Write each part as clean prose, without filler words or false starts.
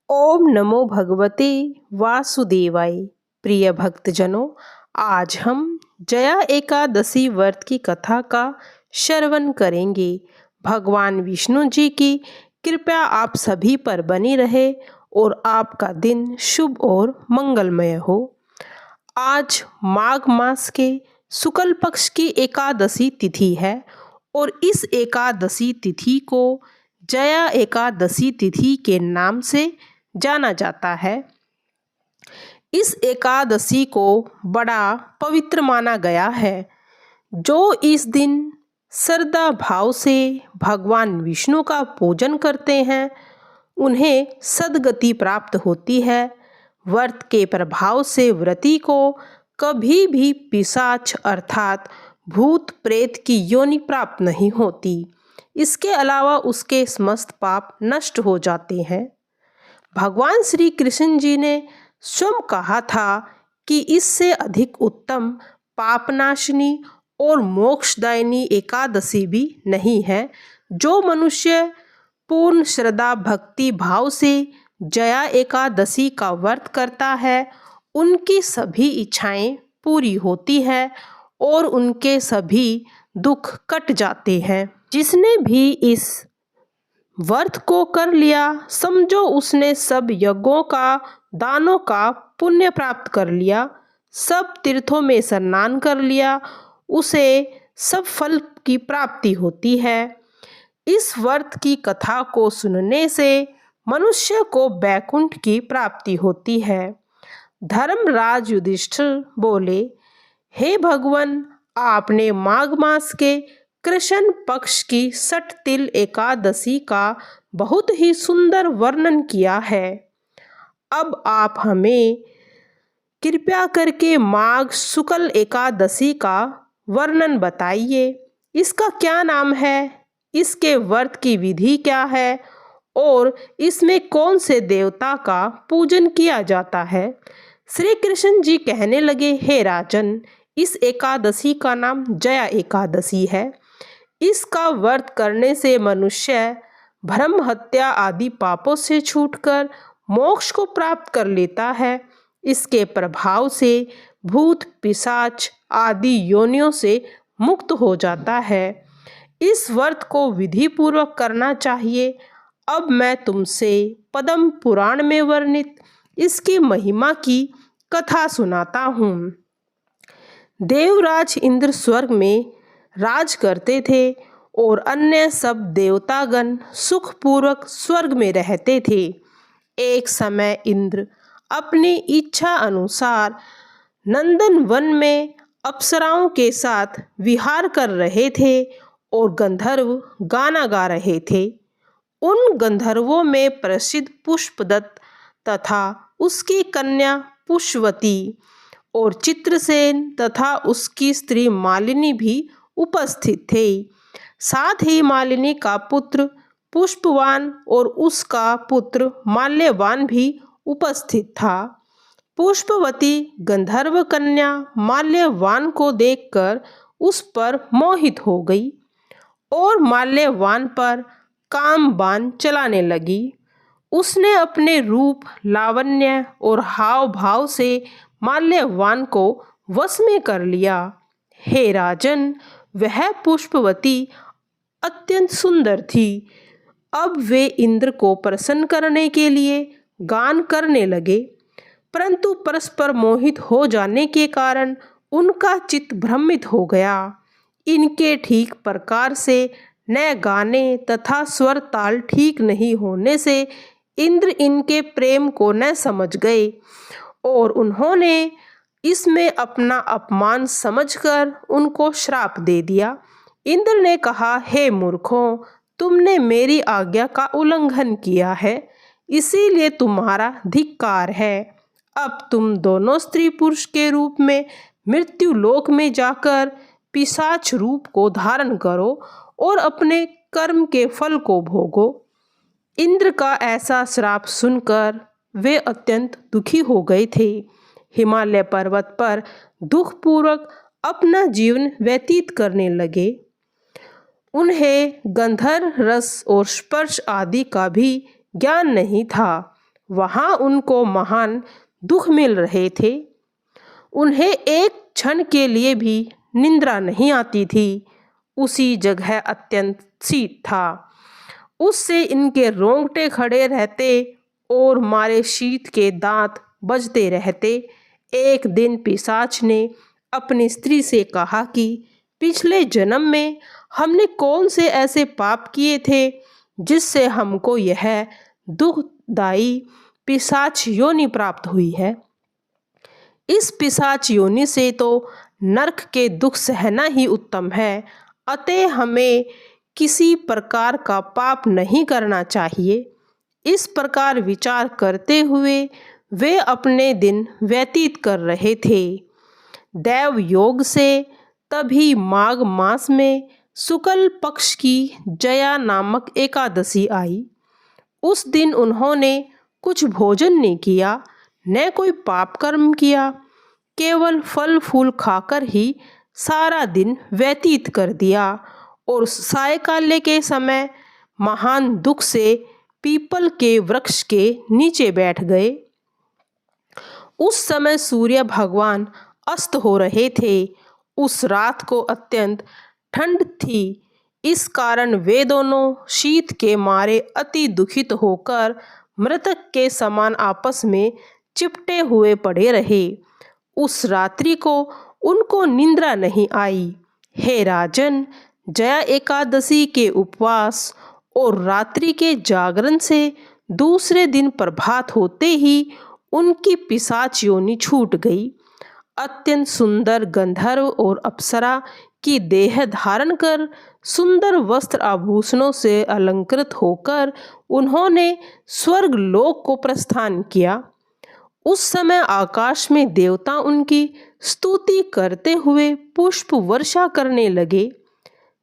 ओम नमो भगवते वासुदेवाय। प्रिय भक्तजनों, आज हम जया एकादशी व्रत की कथा का श्रवण करेंगे। भगवान विष्णु जी की कृपा आप सभी पर बनी रहे और आपका दिन शुभ और मंगलमय हो। आज माघ मास के शुक्ल पक्ष की एकादशी तिथि है और इस एकादशी तिथि को जया एकादशी तिथि के नाम से जाना जाता है। इस एकादशी को बड़ा पवित्र माना गया है। जो इस दिन श्रद्धा भाव से भगवान विष्णु का पूजन करते हैं, उन्हें सद्गति प्राप्त होती है। व्रत के प्रभाव से व्रती को कभी भी पिशाच अर्थात भूत प्रेत की योनि प्राप्त नहीं होती। इसके अलावा उसके समस्त पाप नष्ट हो जाते हैं। भगवान श्री कृष्ण जी ने स्वयं कहा था कि इससे अधिक उत्तम पापनाशिनी और मोक्षदायिनी एकादशी भी नहीं है। जो मनुष्य पूर्ण श्रद्धा भक्ति भाव से जया एकादशी का व्रत करता है, उनकी सभी इच्छाएं पूरी होती है और उनके सभी दुख कट जाते हैं। जिसने भी इस व्रत को कर लिया, समझो उसने सब यज्ञों का दानों का पुण्य प्राप्त कर लिया, सब तीर्थों में स्नान कर लिया, उसे सब फल की प्राप्ति होती है। इस व्रत की कथा को सुनने से मनुष्य को वैकुंठ की प्राप्ति होती है। धर्मराज युधिष्ठिर बोले, हे भगवान, आपने माघ मास के कृष्ण पक्ष की सठ तिल एकादशी का बहुत ही सुंदर वर्णन किया है। अब आप हमें कृपया करके माघ शुक्ल एकादशी का वर्णन बताइए। इसका क्या नाम है, इसके व्रत की विधि क्या है और इसमें कौन से देवता का पूजन किया जाता है। श्री कृष्ण जी कहने लगे, हे राजन, इस एकादशी का नाम जया एकादशी है। इसका व्रत करने से मनुष्य भ्रम हत्या आदि पापों से छूटकर मोक्ष को प्राप्त कर लेता है। इसके प्रभाव से भूत पिशाच आदि योनियों से मुक्त हो जाता है। इस व्रत को विधि पूर्वक करना चाहिए। अब मैं तुमसे पद्म पुराण में वर्णित इसकी महिमा की कथा सुनाता हूँ। देवराज इंद्र स्वर्ग में राज करते थे और अन्य सब देवतागण सुखपूर्वक स्वर्ग में रहते थे। एक समय इंद्र अपनी इच्छा अनुसार नंदन वन में अप्सराओं के साथ विहार कर रहे थे और गंधर्व गाना गा रहे थे। उन गंधर्वों में प्रसिद्ध पुष्पदत्त तथा उसकी कन्या पुष्पवती और चित्रसेन तथा उसकी स्त्री मालिनी भी उपस्थित थे। साथ ही मालिनी का पुत्र पुष्पवान और उसका पुत्र माल्यवान भी उपस्थित था। पुष्पवती गंधर्व कन्या माल्यवान को देखकर उस पर मोहित हो गई और माल्यवान पर काम बाण चलाने लगी। उसने अपने रूप, लावण्य और हाव भाव से माल्यवान को वश में कर लिया। हे राजन, वह पुष्पवती अत्यंत सुंदर थी। अब वे इंद्र को प्रसन्न करने के लिए गान करने लगे, परंतु परस्पर मोहित हो जाने के कारण उनका चित्त भ्रमित हो गया। इनके ठीक प्रकार से न गाने तथा स्वर ताल ठीक नहीं होने से इंद्र इनके प्रेम को न समझ गए और उन्होंने इसमें अपना अपमान समझकर उनको श्राप दे दिया। इंद्र ने कहा, हे मूर्खों, तुमने मेरी आज्ञा का उल्लंघन किया है, इसीलिए तुम्हारा धिक्कार है। अब तुम दोनों स्त्री पुरुष के रूप में मृत्यु लोक में जाकर पिशाच रूप को धारण करो और अपने कर्म के फल को भोगो। इंद्र का ऐसा श्राप सुनकर वे अत्यंत दुखी हो गए थे। हिमालय पर्वत पर दुखपूर्वक अपना जीवन व्यतीत करने लगे। उन्हें गंधर्व रस और स्पर्श आदि का भी ज्ञान नहीं था। वहाँ उनको महान दुख मिल रहे थे। उन्हें एक क्षण के लिए भी निद्रा नहीं आती थी। उसी जगह अत्यंत शीत था, उससे इनके रोंगटे खड़े रहते और मारे शीत के दांत बजते रहते। एक दिन पिशाच ने अपनी स्त्री से कहा कि पिछले जन्म में हमने कौन से ऐसे पाप किए थे जिससे हमको यह दुखदाई पिशाच योनि प्राप्त हुई है। इस पिशाच योनि से तो नरक के दुख सहना ही उत्तम है, अतः हमें किसी प्रकार का पाप नहीं करना चाहिए। इस प्रकार विचार करते हुए वे अपने दिन व्यतीत कर रहे थे। दैव योग से तभी माघ मास में शुक्ल पक्ष की जया नामक एकादशी आई। उस दिन उन्होंने कुछ भोजन नहीं किया, न कोई पाप कर्म किया, केवल फल फूल खाकर ही सारा दिन व्यतीत कर दिया और सायंकाल के समय महान दुख से पीपल के वृक्ष के नीचे बैठ गए। उस समय सूर्य भगवान अस्त हो रहे थे। उस रात को अत्यंत ठंड थी, इस कारण वे दोनों शीत के मारे अति दुखित होकर मृतक के समान आपस में चिपटे हुए पड़े रहे। उस रात्रि को उनको निद्रा नहीं आई। हे राजन, जया एकादशी के उपवास और रात्रि के जागरण से दूसरे दिन प्रभात होते ही उनकी पिशाच योनि छूट गई। अत्यंत सुंदर गंधर्व और अप्सरा की देह धारण कर सुंदर वस्त्र आभूषणों से अलंकृत होकर उन्होंने स्वर्ग लोक को प्रस्थान किया। उस समय आकाश में देवता उनकी स्तुति करते हुए पुष्प वर्षा करने लगे।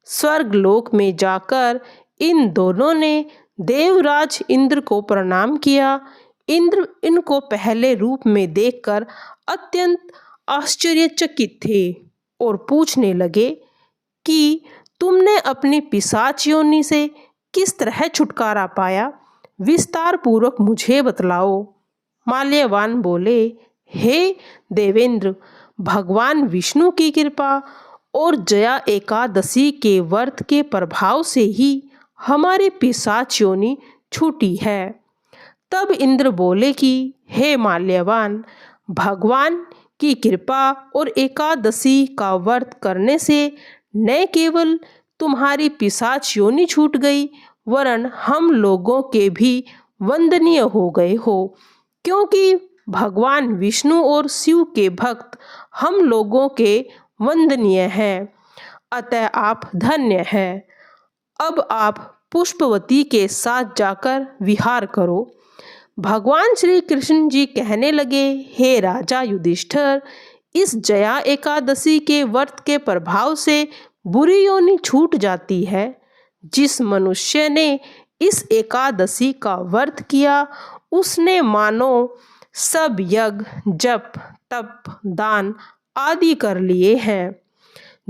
स्वर्ग लोक में जाकर इन दोनों ने देवराज इंद्र को प्रणाम किया। इंद्र इनको पहले रूप में देखकर अत्यंत आश्चर्यचकित थे और पूछने लगे कि तुमने अपनी पिशाच योनि से किस तरह छुटकारा पाया, विस्तार पूर्वक मुझे बतलाओ। माल्यवान बोले, हे देवेंद्र, भगवान विष्णु की कृपा और जया एकादशी के व्रत के प्रभाव से ही हमारी पिशाच योनि छूटी है। तब इंद्र बोले कि हे माल्यवान, भगवान की कृपा और एकादशी का व्रत करने से न केवल तुम्हारी पिशाच योनि छूट गई, वरन हम लोगों के भी वंदनीय हो गए हो, क्योंकि भगवान विष्णु और शिव के भक्त हम लोगों के वंदनीय हैं। अतः आप धन्य हैं। अब आप पुष्पवती के साथ जाकर विहार करो। भगवान श्री कृष्ण जी कहने लगे, हे राजा युधिष्ठिर, इस जया एकादशी के व्रत के प्रभाव से बुरी योनि छूट जाती है। जिस मनुष्य ने इस एकादशी का व्रत किया, उसने मानो सब यज्ञ, जप, तप, दान आदि कर लिए हैं।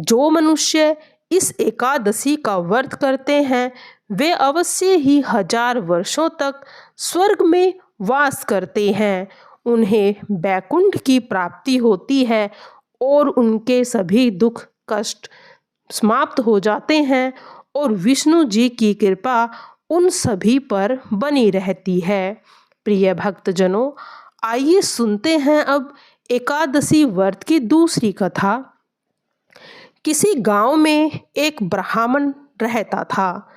जो मनुष्य इस एकादशी का व्रत करते हैं, वे अवश्य ही 1000 वर्षों तक स्वर्ग में वास करते हैं। उन्हें बैकुंठ की प्राप्ति होती है और उनके सभी दुख कष्ट समाप्त हो जाते हैं और विष्णु जी की कृपा उन सभी पर बनी रहती है। प्रिय भक्तजनों, आइए सुनते हैं अब एकादशी व्रत की दूसरी कथा। किसी गांव में एक ब्राह्मण रहता था।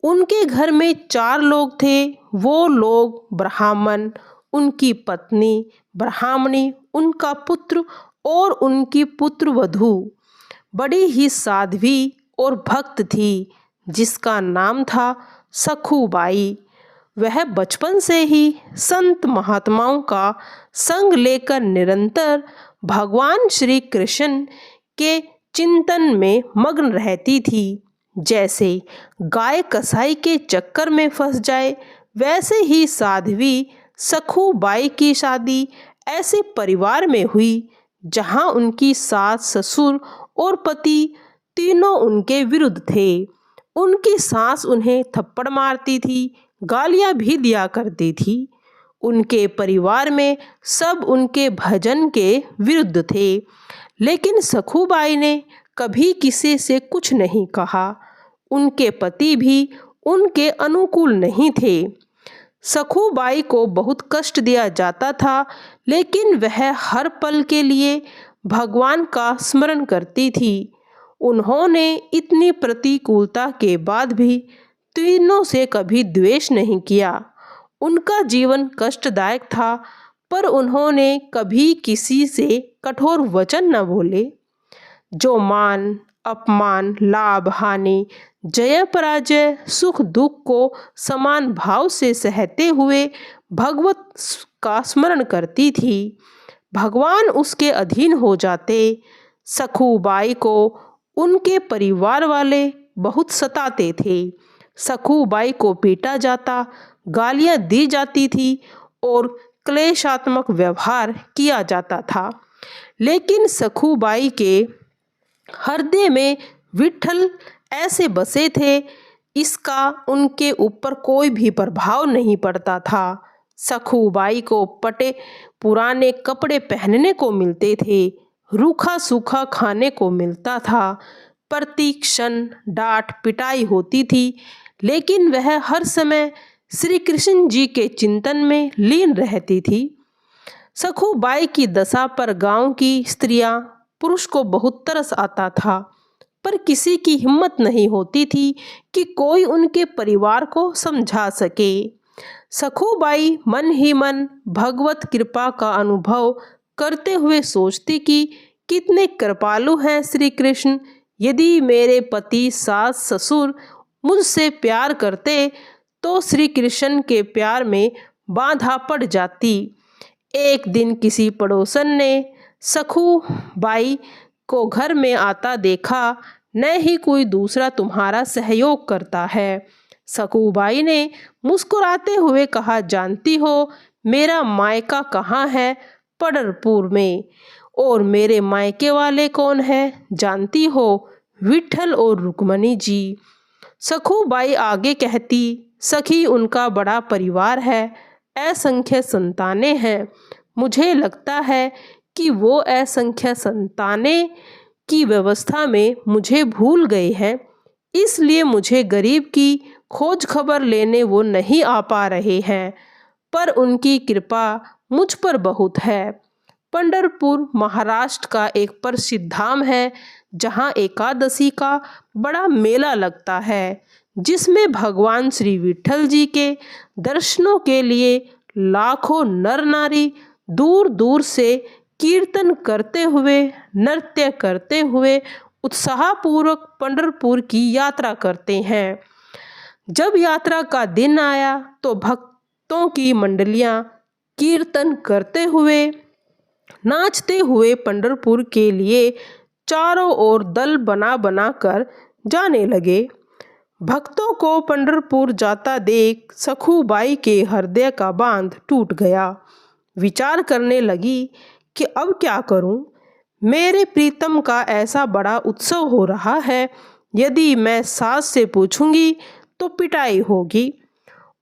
उनके घर में 4 लोग थे। वो लोग ब्राह्मण, उनकी पत्नी ब्राह्मणी, उनका पुत्र और उनकी पुत्रवधू बड़ी ही साध्वी और भक्त थी, जिसका नाम था सखुबाई। वह बचपन से ही संत महात्माओं का संग लेकर निरंतर भगवान श्री कृष्ण के चिंतन में मग्न रहती थी। जैसे गाय कसाई के चक्कर में फंस जाए, वैसे ही साध्वी सखुबाई की शादी ऐसे परिवार में हुई जहां उनकी सास, ससुर और पति तीनों उनके विरुद्ध थे। उनकी सास उन्हें थप्पड़ मारती थी, गालियां भी दिया करती थी। उनके परिवार में सब उनके भजन के विरुद्ध थे, लेकिन सखूबाई ने कभी किसी से कुछ नहीं कहा। उनके पति भी उनके अनुकूल नहीं थे। सखूबाई को बहुत कष्ट दिया जाता था, लेकिन वह हर पल के लिए भगवान का स्मरण करती थी। उन्होंने इतनी प्रतिकूलता के बाद भी तीनों से कभी द्वेष नहीं किया। उनका जीवन कष्टदायक था, पर उन्होंने कभी किसी से कठोर वचन न बोले। जो मान अपमान, लाभ हानि, जय पराजय, सुख दुख को समान भाव से सहते हुए भगवत का स्मरण करती थी, भगवान उसके अधीन हो जाते। सखूबाई को उनके परिवार वाले बहुत सताते थे। सखूबाई को पीटा जाता, गालियां दी जाती थी और क्लेशात्मक व्यवहार किया जाता था, लेकिन सखूबाई के हृदय में विट्ठल ऐसे बसे थे, इसका उनके ऊपर कोई भी प्रभाव नहीं पड़ता था। सखूबाई को पटे पुराने कपड़े पहनने को मिलते थे, रूखा सूखा खाने को मिलता था, प्रति क्षण डांट पिटाई होती थी, लेकिन वह हर समय श्री कृष्ण जी के चिंतन में लीन रहती थी। सखूबाई की दशा पर गांव की स्त्रियां पुरुष को बहुत तरस आता था, पर किसी की हिम्मत नहीं होती थी कि कोई उनके परिवार को समझा सके। सखूबाई मन ही मन भगवत कृपा का अनुभव करते हुए सोचती कि कितने कृपालु हैं श्री कृष्ण। यदि मेरे पति सास ससुर मुझसे प्यार करते तो श्री कृष्ण के प्यार में बाधा पड़ जाती। एक दिन किसी पड़ोसन ने सखूबाई को घर में आता देखा, न ही कोई दूसरा तुम्हारा सहयोग करता है। सखूबाई ने मुस्कुराते हुए कहा, जानती हो मेरा मायका कहाँ है? पंढरपुर में। और मेरे मायके वाले कौन हैं? जानती हो, विट्ठल और रुक्मणी जी। सखूबाई आगे कहती, सखी उनका बड़ा परिवार है, असंख्य संतानें हैं। मुझे लगता है कि वो असंख्य संतानें की व्यवस्था में मुझे भूल गए हैं, इसलिए मुझे गरीब की खोज खबर लेने वो नहीं आ पा रहे हैं, पर उनकी कृपा मुझ पर बहुत है। पंढरपुर महाराष्ट्र का एक प्रसिद्ध धाम है, जहाँ एकादशी का बड़ा मेला लगता है, जिसमें भगवान श्री विट्ठल जी के दर्शनों के लिए लाखों नर नारी दूर दूर से कीर्तन करते हुए, नृत्य करते हुए उत्साहपूर्वक पंढरपुर की यात्रा करते हैं। जब यात्रा का दिन आया तो भक्तों की मंडलियां कीर्तन करते हुए, नाचते हुए पंढरपुर के लिए चारों ओर दल बना बना कर जाने लगे। भक्तों को पंढरपुर जाता देख सखूबाई के हृदय का बांध टूट गया। विचार करने लगी कि अब क्या करूं? मेरे प्रीतम का ऐसा बड़ा उत्सव हो रहा है, यदि मैं सास से पूछूंगी तो पिटाई होगी।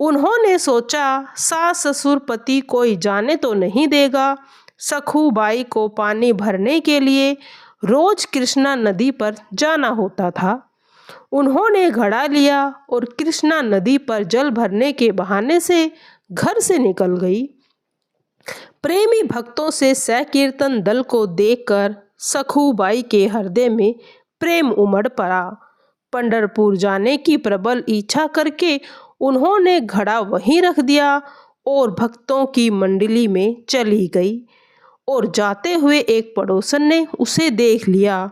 उन्होंने सोचा, सास ससुर पति कोई जाने तो नहीं देगा। सखूबाई को पानी भरने के लिए रोज कृष्णा नदी पर जाना होता था। उन्होंने घड़ा लिया और कृष्णा नदी पर जल भरने के बहाने से घर से निकल गई। प्रेमी भक्तों से संकीर्तन दल को देखकर सखूबाई के हृदय में प्रेम उमड़ पड़ा। पंढरपुर जाने की प्रबल इच्छा करके उन्होंने घड़ा वहीं रख दिया और भक्तों की मंडली में चली गई। और जाते हुए एक पड़ोसन ने उसे देख लिया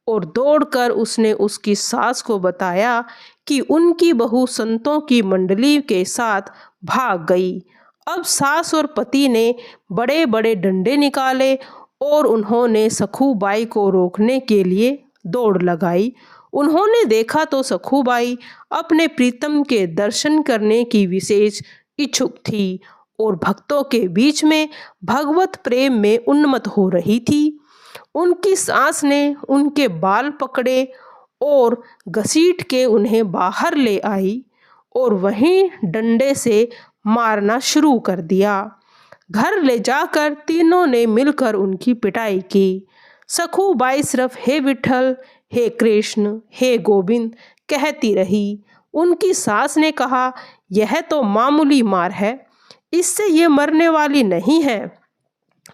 और दौड़कर उसने उसकी सास को बताया कि उनकी बहू संतों की मंडली के साथ भाग गई। अब सास और पति ने बड़े बड़े डंडे निकाले और उन्होंने सखूबाई को रोकने के लिए दौड़ लगाई। उन्होंने देखा तो सखूबाई अपने प्रीतम के दर्शन करने की विशेष इच्छुक थी और भक्तों के बीच में भगवत प्रेम में उन्मत्त हो रही थी। उनकी सास ने उनके बाल पकड़े और घसीट के उन्हें बाहर ले आई और वहीं डंडे से मारना शुरू कर दिया। घर ले जाकर तीनों ने मिलकर उनकी पिटाई की। सखूबाई सिर्फ हे विठल, हे कृष्ण, हे गोविंद कहती रही। उनकी सास ने कहा, यह तो मामूली मार है, इससे ये मरने वाली नहीं है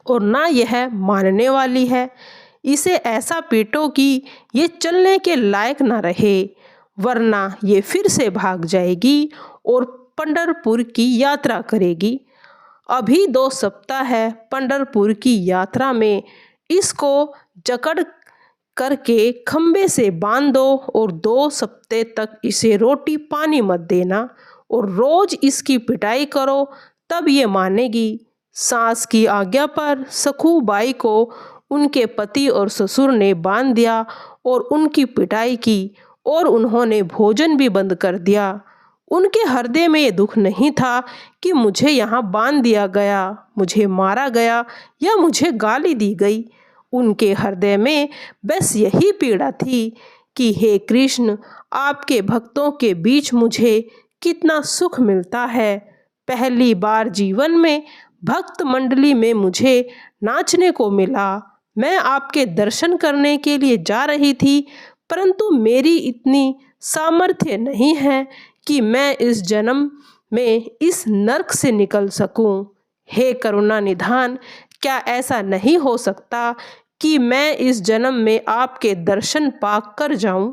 और ना यह मानने वाली है। इसे ऐसा पीटो कि ये चलने के लायक ना रहे, वरना ये फिर से भाग जाएगी और पंढरपुर की यात्रा करेगी। अभी 2 सप्ताह है पंढरपुर की यात्रा में, इसको जकड़ करके खंबे से बांध दो और 2 सप्ताह तक इसे रोटी पानी मत देना और रोज इसकी पिटाई करो, तब ये मानेगी। सास की आज्ञा पर सखूबाई को उनके पति और ससुर ने बांध दिया और उनकी पिटाई की और उन्होंने भोजन भी बंद कर दिया। उनके हृदय में ये दुख नहीं था कि मुझे यहाँ बांध दिया गया, मुझे मारा गया या मुझे गाली दी गई। उनके हृदय में बस यही पीड़ा थी कि हे कृष्ण, आपके भक्तों के बीच मुझे कितना सुख मिलता है। पहली बार जीवन में भक्त मंडली में मुझे नाचने को मिला। मैं आपके दर्शन करने के लिए जा रही थी, परंतु मेरी इतनी सामर्थ्य नहीं है कि मैं इस जन्म में इस नरक से निकल सकूं। हे करुणा निधान, क्या ऐसा नहीं हो सकता कि मैं इस जन्म में आपके दर्शन पाकर कर जाऊं?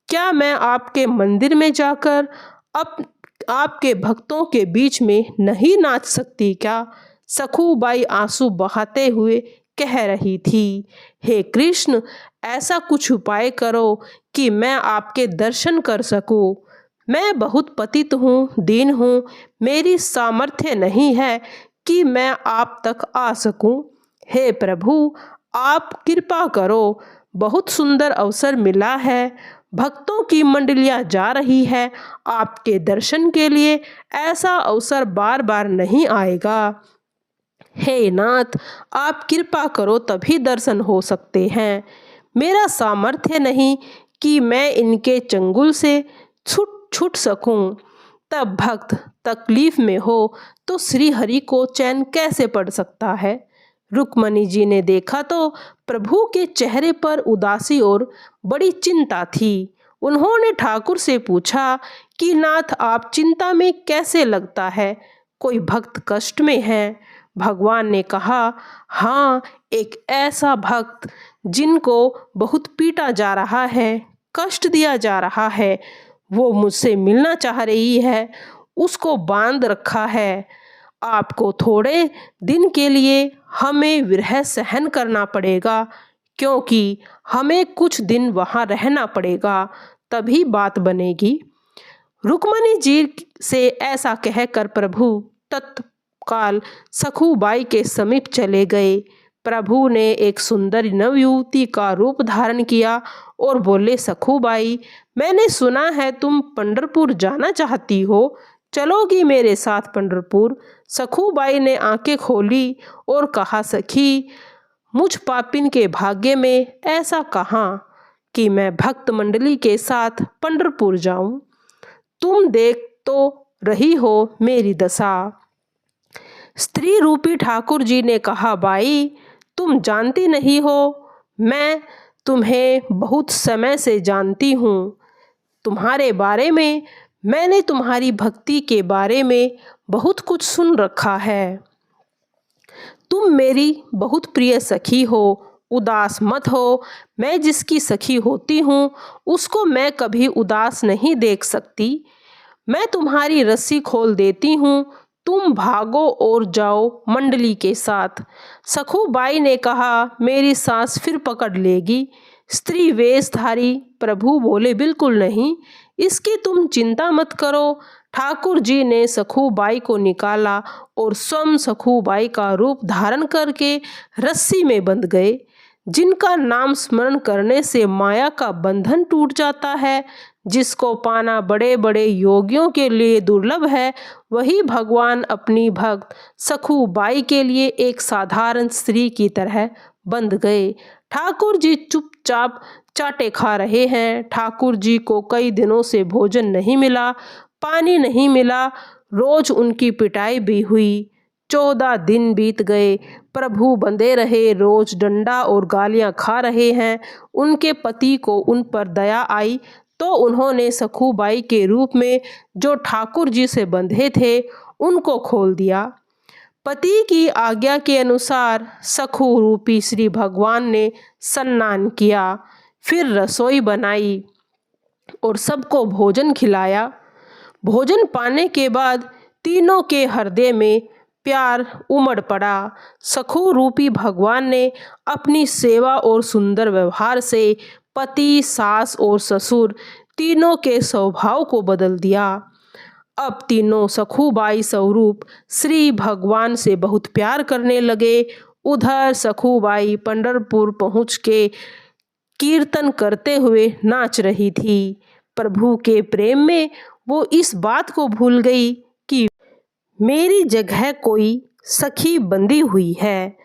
क्या मैं आपके मंदिर में जाकर आपके भक्तों के बीच में नहीं नाच सकती क्या? सखूबाई आंसू बहाते हुए कह रही थी, हे कृष्ण, ऐसा कुछ उपाय करो कि मैं आपके दर्शन कर सकूं। मैं बहुत पतित हूँ, दीन हूँ, मेरी सामर्थ्य नहीं है कि मैं आप तक आ सकूं। हे प्रभु, आप कृपा करो। बहुत सुंदर अवसर मिला है, भक्तों की मंडलियां जा रही है आपके दर्शन के लिए। ऐसा अवसर बार बार नहीं आएगा। हे नाथ, आप कृपा करो, तभी दर्शन हो सकते हैं। मेरा सामर्थ्य नहीं कि मैं इनके चंगुल से छूट सकूं। तब भक्त तकलीफ में हो तो श्री हरि को चैन कैसे पड़ सकता है? रुक्मणी जी ने देखा तो प्रभु के चेहरे पर उदासी और बड़ी चिंता थी। उन्होंने ठाकुर से पूछा कि नाथ, आप चिंता में कैसे लगता है? कोई भक्त कष्ट में है? भगवान ने कहा, हाँ, एक ऐसा भक्त जिनको बहुत पीटा जा रहा है, कष्ट दिया जा रहा है, वो मुझसे मिलना चाह रही है, उसको बांध रखा है। आपको थोड़े दिन के लिए हमें विरह सहन करना पड़ेगा, क्योंकि हमें कुछ दिन वहाँ रहना पड़ेगा, तभी बात बनेगी। रुक्मणी जी से ऐसा कहकर प्रभु तत्काल सखूबाई के समीप चले गए। प्रभु ने एक सुंदर नवयुवती का रूप धारण किया और बोले, सखूबाई, मैंने सुना है तुम पंढरपुर जाना चाहती हो, चलोगी मेरे साथ पंढरपुर? सखूबाई ने आंखें खोली और कहा, सखी, मुझ पापिन के भाग्य में ऐसा कहाँ कि मैं भक्त मंडली के साथ पंढरपुर जाऊं। तुम देख तो रही हो मेरी दशा। स्त्री रूपी ठाकुर जी ने कहा, बाई, तुम जानती नहीं हो, मैं तुम्हें बहुत समय से जानती हूँ। तुम्हारे बारे में मैंने तुम्हारी भक्ति के बारे में बहुत कुछ सुन रखा है। तुम मेरी बहुत प्रिय सखी हो, उदास मत हो। मैं जिसकी सखी होती हूँ उसको मैं कभी उदास नहीं देख सकती। मैं तुम्हारी रस्सी खोल देती हूँ, तुम भागो और जाओ मंडली के साथ। सखूबाई ने कहा, मेरी सांस फिर पकड़ लेगी। स्त्री वेशधारी प्रभु बोले, बिल्कुल नहीं, इसकी तुम चिंता मत करो। ठाकुर जी ने सखूबाई को निकाला और स्वयं सखूबाई का रूप धारण करके रस्सी में बंध गए। जिनका नाम स्मरण करने से माया का बंधन टूट जाता है, जिसको पाना बड़े बड़े योगियों के लिए दुर्लभ है, वही भगवान अपनी भक्त सखूबाई के लिए एक साधारण स्त्री की तरह बंध गए। ठाकुर जी चुपचाप चाटे खा रहे हैं। ठाकुर जी को कई दिनों से भोजन नहीं मिला, पानी नहीं मिला। रोज उनकी पिटाई भी हुई। 14 दिन बीत गए। प्रभु बंधे रहे, रोज डंडा और गालियां खा रहे हैं। उनके पति को उन पर दया आई तो उन्होंने सखूबाई के रूप में जो ठाकुर जी से बंधे थे उनको खोल दिया। पति की आज्ञा के अनुसार सखू रूपी श्री भगवान ने स्नान किया, फिर रसोई बनाई और सबको भोजन खिलाया। भोजन पाने के बाद तीनों के हृदय में प्यार उमड़ पड़ा। सखू रूपी भगवान ने अपनी सेवा और सुंदर व्यवहार से पति, सास और ससुर तीनों के स्वभाव को बदल दिया। अब तीनों सखूबाई स्वरूप श्री भगवान से बहुत प्यार करने लगे। उधर सखूबाई पंढरपुर पहुँच के कीर्तन करते हुए नाच रही थी। प्रभु के प्रेम में वो इस बात को भूल गई कि मेरी जगह कोई सखी बंधी हुई है।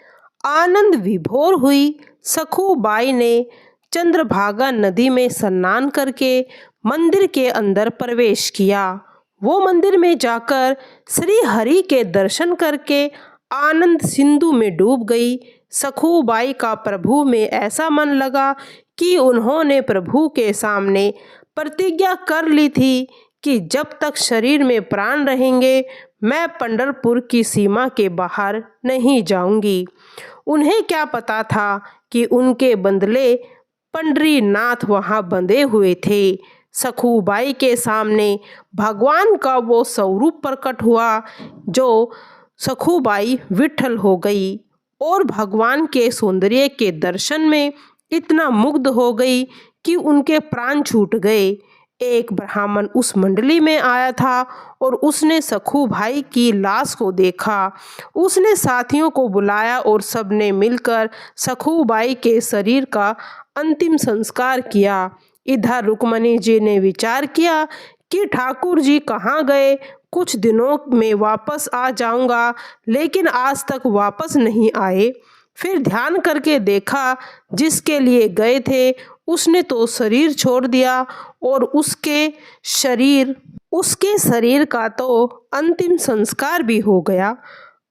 आनंद विभोर हुई सखूबाई ने चंद्रभागा नदी में स्नान करके मंदिर के अंदर प्रवेश किया। वो मंदिर में जाकर श्री हरि के दर्शन करके आनंद सिंधु में डूब गई। सखूबाई का प्रभु में ऐसा मन लगा कि उन्होंने प्रभु के सामने प्रतिज्ञा कर ली थी कि जब तक शरीर में प्राण रहेंगे मैं पंढरपुर की सीमा के बाहर नहीं जाऊंगी। उन्हें क्या पता था कि उनके बंदले पंढरीनाथ वहां बंधे हुए थे। सखूबाई के सामने भगवान का वो स्वरूप प्रकट हुआ जो सखूबाई विठ्ठल हो गई और भगवान के सौंदर्य के दर्शन में इतना मुग्ध हो गई कि उनके प्राण छूट गए। एक ब्राह्मण उस मंडली में आया था और उसने सखूबाई की लाश को देखा। उसने साथियों को बुलाया और सबने मिलकर सखूबाई के शरीर का अंतिम संस्कार किया। इधर रुक्मणी जी ने विचार किया कि ठाकुर जी कहाँ गए, कुछ दिनों में वापस आ जाऊंगा, लेकिन आज तक वापस नहीं आए। फिर ध्यान करके देखा जिसके लिए गए थे उसने तो शरीर छोड़ दिया और उसके शरीर का तो अंतिम संस्कार भी हो गया।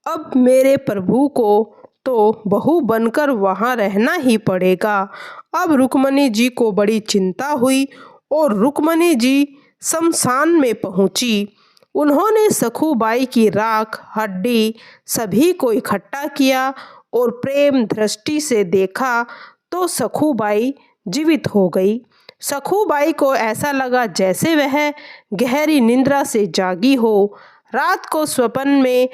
अब मेरे प्रभु को तो बहू बनकर वहाँ रहना ही पड़ेगा। अब रुक्मणी जी को बड़ी चिंता हुई और रुक्मणी जी शमशान में पहुँची। उन्होंने सखूबाई की राख, हड्डी सभी को इकट्ठा किया और प्रेम दृष्टि से देखा तो सखूबाई जीवित हो गई। सखूबाई को ऐसा लगा जैसे वह गहरी निद्रा से जागी हो। रात को स्वप्न में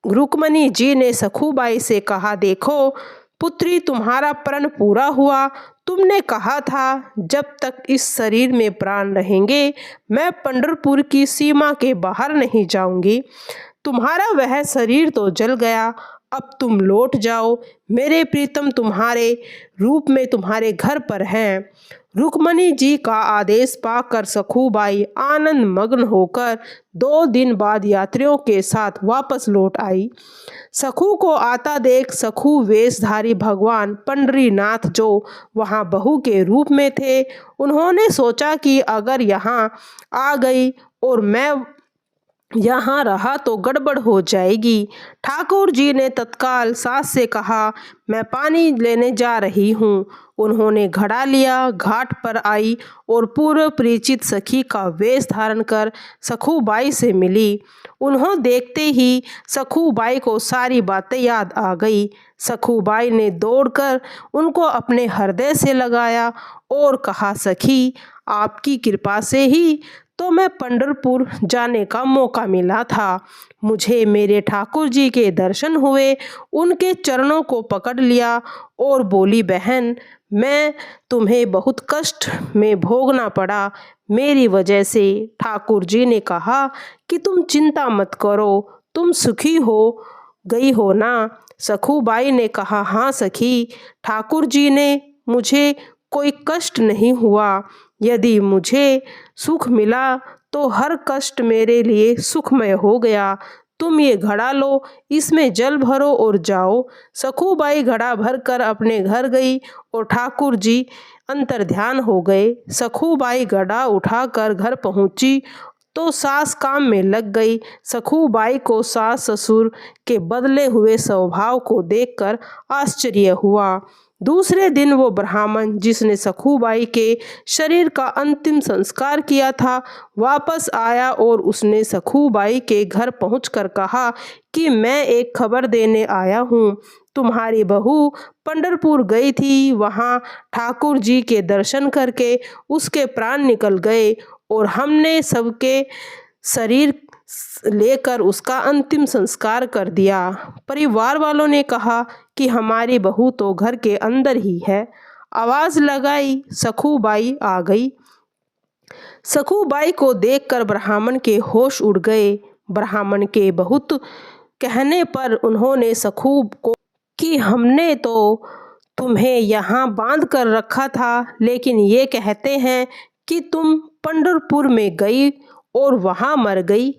रुक्मणी जी ने सखूबाई से कहा, देखो पुत्री, तुम्हारा प्रण पूरा हुआ। तुमने कहा था जब तक इस शरीर में प्राण रहेंगे मैं पंढरपुर की सीमा के बाहर नहीं जाऊंगी। तुम्हारा वह शरीर तो जल गया, अब तुम लौट जाओ। मेरे प्रीतम तुम्हारे रूप में तुम्हारे घर पर हैं। रुक्मणी जी का आदेश पाकर सखूबाई आनंद मग्न होकर 2 दिन बाद यात्रियों के साथ वापस लौट आई। सखू को आता देख सखू वेशधारी भगवान पंढरीनाथ जो वहां बहू के रूप में थे, उन्होंने सोचा कि अगर यहाँ आ गई और मैं यहाँ रहा तो गड़बड़ हो जाएगी। ठाकुर जी ने तत्काल सास से कहा, मैं पानी लेने जा रही हूँ। उन्होंने घड़ा लिया, घाट पर आई और पूर्व परिचित सखी का वेश धारण कर सखूबाई से मिली। उन्होंने देखते ही सखूबाई को सारी बातें याद आ गई। सखूबाई ने दौड़कर उनको अपने हृदय से लगाया और कहा, सखी, आपकी कृपा से ही तो मैं पंढरपुर जाने का मौका मिला था। मुझे मेरे ठाकुर जी के दर्शन हुए। उनके चरणों को पकड़ लिया और बोली, बहन, मैं तुम्हें बहुत कष्ट में भोगना पड़ा मेरी वजह से। ठाकुर जी ने कहा कि तुम चिंता मत करो, तुम सुखी हो गई हो ना। सखूबाई ने कहा, हाँ सखी, ठाकुर जी ने मुझे कोई कष्ट नहीं हुआ। यदि मुझे सुख मिला तो हर कष्ट मेरे लिए सुखमय हो गया। तुम ये घड़ा लो, इसमें जल भरो और जाओ। सखूबाई घड़ा भरकर अपने घर गई और ठाकुर जी अंतर्ध्यान हो गए। सखूबाई घड़ा उठाकर घर पहुंची तो सास काम में लग गई। सखूबाई को सास ससुर के बदले हुए स्वभाव को देखकर आश्चर्य हुआ। दूसरे दिन वो ब्राह्मण जिसने सखूबाई के शरीर का अंतिम संस्कार किया था वापस आया और उसने सखूबाई के घर पहुंचकर कहा कि मैं एक खबर देने आया हूँ। तुम्हारी बहू पंढरपुर गई थी, वहाँ ठाकुर जी के दर्शन करके उसके प्राण निकल गए और हमने सबके शरीर लेकर उसका अंतिम संस्कार कर दिया। परिवार वालों ने कहा कि हमारी बहू तो घर के अंदर ही है। आवाज़ लगाई, सखूबाई आ गई। सखूबाई को देखकर ब्राह्मण के होश उड़ गए। ब्राह्मण के बहुत कहने पर उन्होंने सखूब को कि हमने तो तुम्हें यहाँ बांध कर रखा था, लेकिन ये कहते हैं कि तुम पंढरपुर में गई और वहाँ मर गई।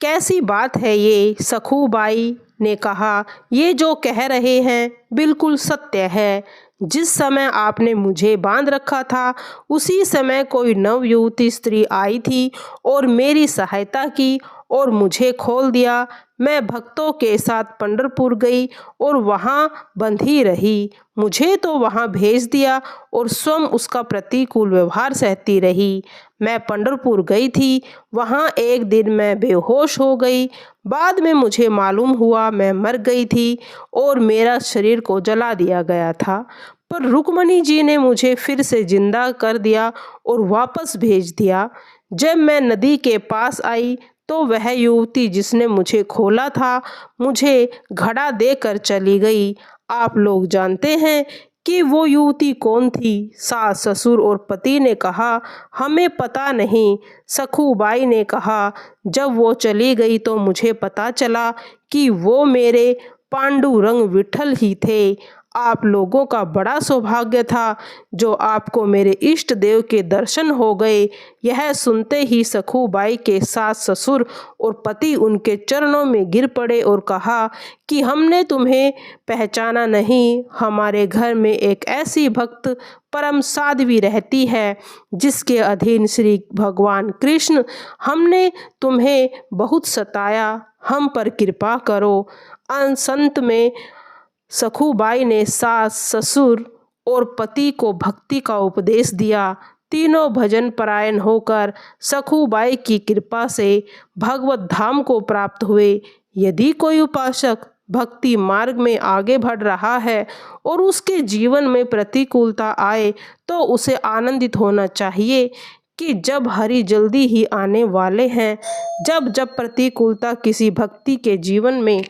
कैसी बात है ये? सखूबाई ने कहा, ये जो कह रहे हैं बिल्कुल सत्य है। जिस समय आपने मुझे बांध रखा था उसी समय कोई नवयुवती स्त्री आई थी और मेरी सहायता की और मुझे खोल दिया। मैं भक्तों के साथ पंढरपुर गई और वहाँ बंधी रही। मुझे तो वहाँ भेज दिया और स्वयं उसका प्रतिकूल व्यवहार सहती रही। मैं पंढरपुर गई थी, वहाँ एक दिन मैं बेहोश हो गई। बाद में मुझे मालूम हुआ मैं मर गई थी और मेरा शरीर को जला दिया गया था, पर रुक्मणी जी ने मुझे फिर से जिंदा कर दिया और वापस भेज दिया। जब मैं नदी के पास आई तो वह युवती जिसने मुझे खोला था मुझे घड़ा देकर चली गई। आप लोग जानते हैं कि वो युवती कौन थी? सास ससुर और पति ने कहा, हमें पता नहीं। सखूबाई ने कहा, जब वो चली गई तो मुझे पता चला कि वो मेरे पांडुरंग विठल ही थे। आप लोगों का बड़ा सौभाग्य था जो आपको मेरे इष्ट देव के दर्शन हो गए। यह सुनते ही सखूबाई के सास ससुर और पति उनके चरणों में गिर पड़े और कहा कि हमने तुम्हें पहचाना नहीं। हमारे घर में एक ऐसी भक्त परम साध्वी रहती है जिसके अधीन श्री भगवान कृष्ण। हमने तुम्हें बहुत सताया, हम पर कृपा करो। अंत में सखूबाई ने सास ससुर और पति को भक्ति का उपदेश दिया। तीनों भजन परायण होकर सखूबाई की कृपा से भगवत धाम को प्राप्त हुए। यदि कोई उपासक भक्ति मार्ग में आगे बढ़ रहा है और उसके जीवन में प्रतिकूलता आए तो उसे आनंदित होना चाहिए कि जब हरि जल्दी ही आने वाले हैं। जब जब प्रतिकूलता किसी भक्ति के जीवन में